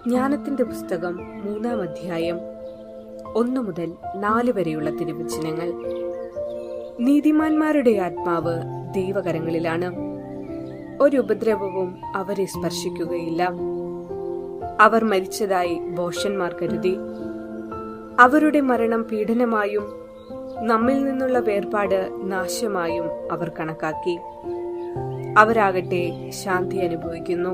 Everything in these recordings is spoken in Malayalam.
ജ്ഞാനത്തിന്റെ പുസ്തകം 3-ാം അധ്യായം 1 മുതൽ 4 വരെയുള്ള തിരുവചനങ്ങൾ. നീതിമാന്മാരുടെ ആത്മാവ് ദൈവകരങ്ങളിലാണ്. ഒരു ഉപദ്രവവും അവരെ സ്പർശിക്കുകയില്ല. അവർ മരിച്ചതായി ഭോഷന്മാർ കരുതി. അവരുടെ മരണം പീഡനമായും നമ്മിൽ നിന്നുള്ള വേർപാട് നാശമായും അവർ കണക്കാക്കി. അവരാകട്ടെ ശാന്തി അനുഭവിക്കുന്നു.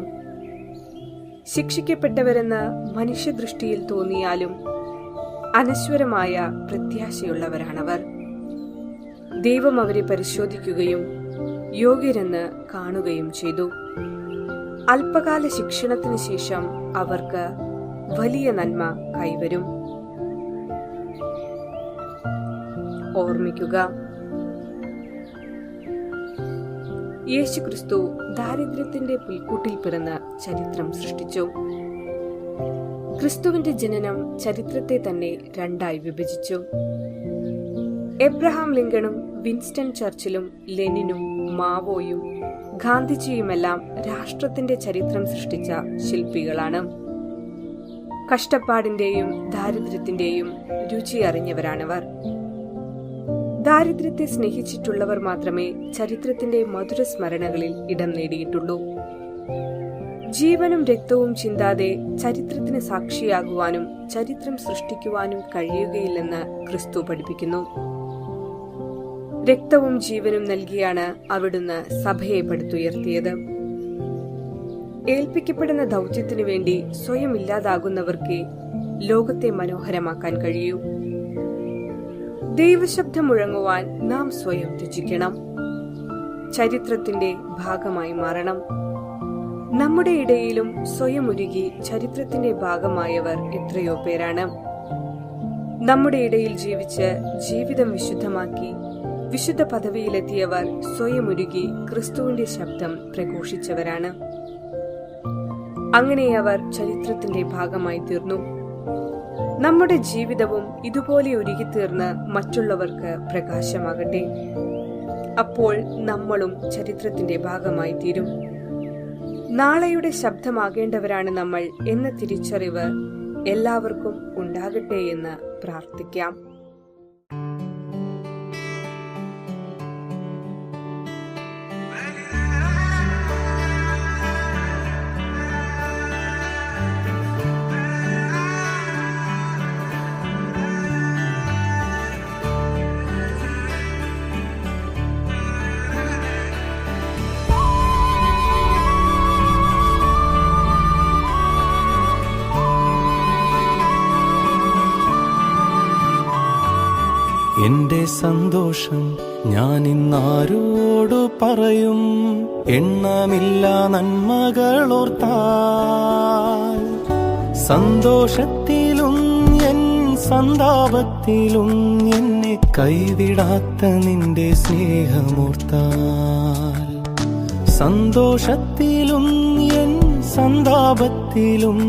ശിക്ഷിക്കപ്പെട്ടവരെന്ന് മനുഷ്യദൃഷ്ടിയിൽ തോന്നിയാലും അനശ്വരമായ പ്രത്യാശയുള്ളവരാണവർ. ദൈവം അവരെ പരിശോധിക്കുകയും യോഗ്യരെന്ന് കാണുകയും ചെയ്തു. അല്പകാല ശിക്ഷണത്തിന് ശേഷം അവർക്ക് വലിയ നന്മ കൈവരും. ഓർമ്മിക്കുക, യേശുക്രിസ്തു ദാരിദ്ര്യത്തിന്റെ പുൽക്കൂട്ടിൽ പിറന്ന് ചരിത്രം സൃഷ്ടിച്ചു. ക്രിസ്തുവിന്റെ ജനനം ചരിത്രത്തെ തന്നെ രണ്ടായി വിഭജിച്ചു. എബ്രഹാം ലിങ്കണും വിൻസ്റ്റൺ ചർച്ചിലും ലെനിനും മാവോയും ഗാന്ധിജിയുമെല്ലാം രാഷ്ട്രത്തിന്റെ ചരിത്രം സൃഷ്ടിച്ച ശില്പികളാണ്. കഷ്ടപ്പാടിന്റെയും ദാരിദ്ര്യത്തിന്റെയും രുചി അറിഞ്ഞവരാണവർ. ദാരിദ്ര്യത്തെ സ്നേഹിച്ചിട്ടുള്ളവർ മാത്രമേ ചരിത്രത്തിന്റെ മധുര സ്മരണകളിൽ ഇടം നേടിയിട്ടുള്ളൂ. ജീവനും രക്തവും ചിന്താതെ ചരിത്രത്തിന് സാക്ഷിയാകുവാനും ചരിത്രം സൃഷ്ടിക്കുവാനും കഴിയുകയില്ലെന്ന് ക്രിസ്തു പഠിപ്പിക്കുന്നു. രക്തവും ജീവനും നൽകിയാണ് അവിടുന്ന് സഭയെ പടുത്തുയർത്തിയത്. ഏൽപ്പിക്കപ്പെടുന്ന ദൗത്യത്തിനു വേണ്ടി സ്വയം ഇല്ലാതാകുന്നവർക്ക് ലോകത്തെ മനോഹരമാക്കാൻ കഴിയൂ. ദൈവശബ്ദം മുഴങ്ങുവാൻ നാം സ്വയം രുചിക്കണം. ചരിത്രത്തിന്റെ ഭാഗമായി മാറണം. നമ്മുടെ ഇടയിലും സ്വയം ഉരുകി ചരിത്രത്തിന്റെ ഭാഗമായവർ എത്രയോ പേരാണ്. നമ്മുടെ ഇടയിൽ ജീവിച്ച് ജീവിതം വിശുദ്ധമാക്കി വിശുദ്ധ പദവിയിലെത്തിയവർ സ്വയം ഉരുകി ക്രിസ്തുവിന്റെ ശബ്ദം പ്രഘോഷിച്ചവരാണ്. അങ്ങനെ അവർ ചരിത്രത്തിന്റെ ഭാഗമായി തീർന്നു. നമ്മുടെ ജീവിതവും ഇതുപോലെ ഉരുകിത്തീർന്ന് മറ്റുള്ളവർക്ക് പ്രകാശമാകട്ടെ. അപ്പോൾ നമ്മളും ചരിത്രത്തിന്റെ ഭാഗമായി തീരും. നാളെയുടെ ശബ്ദമാകേണ്ടവരാണ് നമ്മൾ എന്ന തിരിച്ചറിവ് എല്ലാവർക്കും ഉണ്ടാകട്ടെ എന്ന് പ്രാർത്ഥിക്കാം. എന്റെ സന്തോഷം ഞാൻ ഇന്നാരോടു പറയും, എണ്ണമില്ല നന്മകളോർത്താൽ. സന്തോഷത്തിലും എൻ സന്താപത്തിലും എന്നെ കൈവിടാത്ത നിന്റെ സ്നേഹമോർത്താൽ. സന്തോഷത്തിലും എൻ സന്താപത്തിലും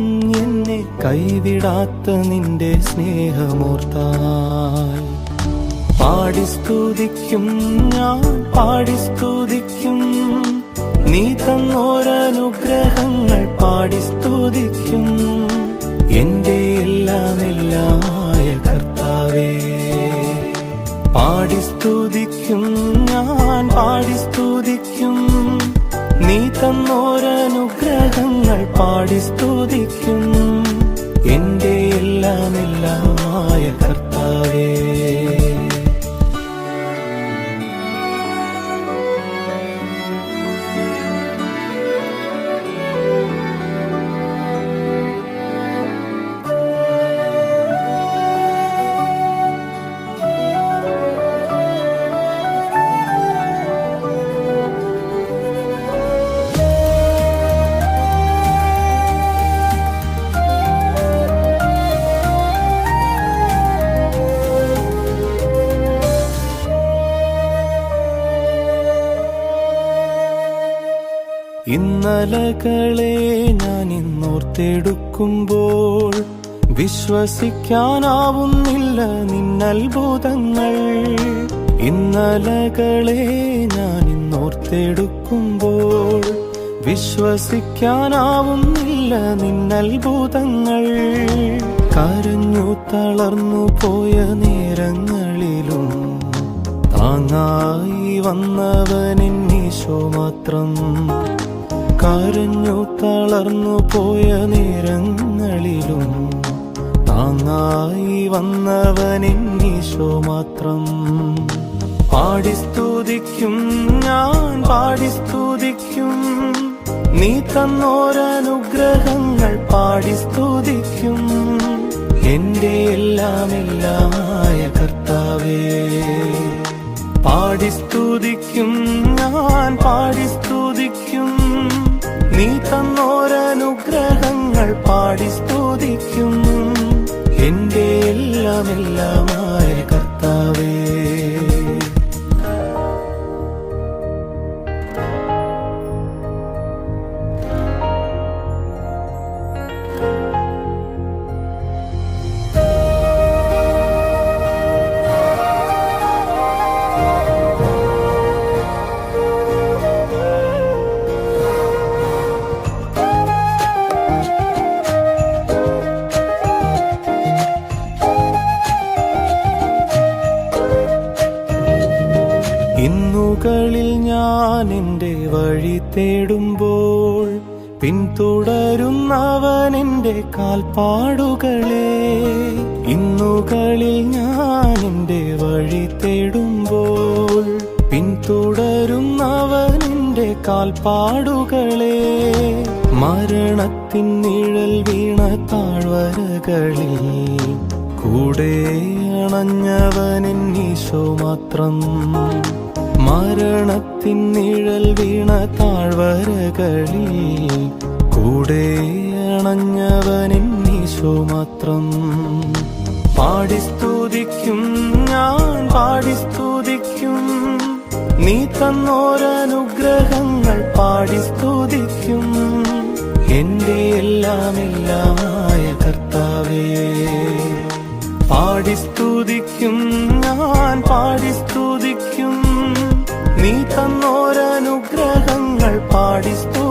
എന്നെ കൈവിടാത്ത നിന്റെ സ്നേഹമോർത്താൽ. പാടി സ്തുതിക്കും, ഞാൻ പാടി സ്തുതിക്കും, നീ തന്നോരനുഗ്രഹങ്ങൾ പാടി സ്തുതിക്കും. എന്റെ എല്ലാമെല്ലാമായ കർത്താവേ, പാടി സ്തുതിക്കും, ഞാൻ പാടി സ്തുതിക്കും, നീ തന്നോരനുഗ്രഹങ്ങൾ പാടി സ്തുതിക്കും. എന്റെ എല്ലാമെല്ലാമായ കർത്താവേ. ഇന്നലകളെ ഞാൻ ഇന്നോർത്തെടുക്കുമ്പോൾ വിശ്വസിക്കാനാവുന്നില്ല നിന്നത്ഭുതങ്ങൾ. ഇന്നലകളെ ഞാൻ ഇന്നോർത്തെടുക്കുമ്പോൾ വിശ്വസിക്കാനാവുന്നില്ല നിന്നത്ഭുതങ്ങൾ. കരഞ്ഞു തളർന്നു പോയ നേരങ്ങളിലും താങ്ങായി വന്നവനെന്നീശോ മാത്രം. കരഞ്ഞു തളർന്നു പോയ നേരങ്ങളിലും താങ്ങായി വന്നവനെന്നീശോ മാത്രം. പാടി സ്തുതിക്കും ഞാൻ, പാടി സ്തുതിക്കും നീ തന്നോരനുഗ്രഹങ്ങൾ. പാടി സ്തുതിക്കും എന്റെ എല്ലാമെല്ലാമായ കർത്താവേ. പാടി സ്തുതിക്കും ഞാൻ, പാടി സ്തുതിക്കും നീ തന്നോരനുഗ്രഹങ്ങൾ. പാടി സ്തുതിക്കും എന്റെ എല്ലാമെല്ലാമായ കർത്താവേ. ഇന്നുകളിൽ ഞാൻ എന്റെ വഴി തേടുമ്പോൾ പിന്തുടരുന്നവൻ എന്റെ കാൽപ്പാടുകളെ. ഇന്നുകളിൽ ഞാൻ എന്റെ വഴി തേടുമ്പോൾ പിന്തുടരുന്നവൻ എന്റെ കാൽപ്പാടുകളെ. മരണത്തിൻ നിഴൽ വീണ താഴ്വരകളിൽ കൂടെ അണഞ്ഞവനെന്നീശോ മാത്രം. മരണത്തിൻ നിഴൽ വീണ താഴ്വരകളിൽ കൂടെ അണഞ്ഞവനെന്നീശോ മാത്രം. പാടി സ്തുതിക്കും ഞാൻ, പാടി സ്തുതിക്കും നീ തന്നോരനുഗ്രഹങ്ങൾ. പാടി സ്തുതിക്കും എന്റെ എല്ലാമെല്ലാമായ കർത്താവേ. പാടി സ്തുതിക്കും ഞാൻ, പാടി സ്തുതിക്കും നീ തന്നോരനുഗ്രഹങ്ങൾ. പാടി സ്തുതിക്കും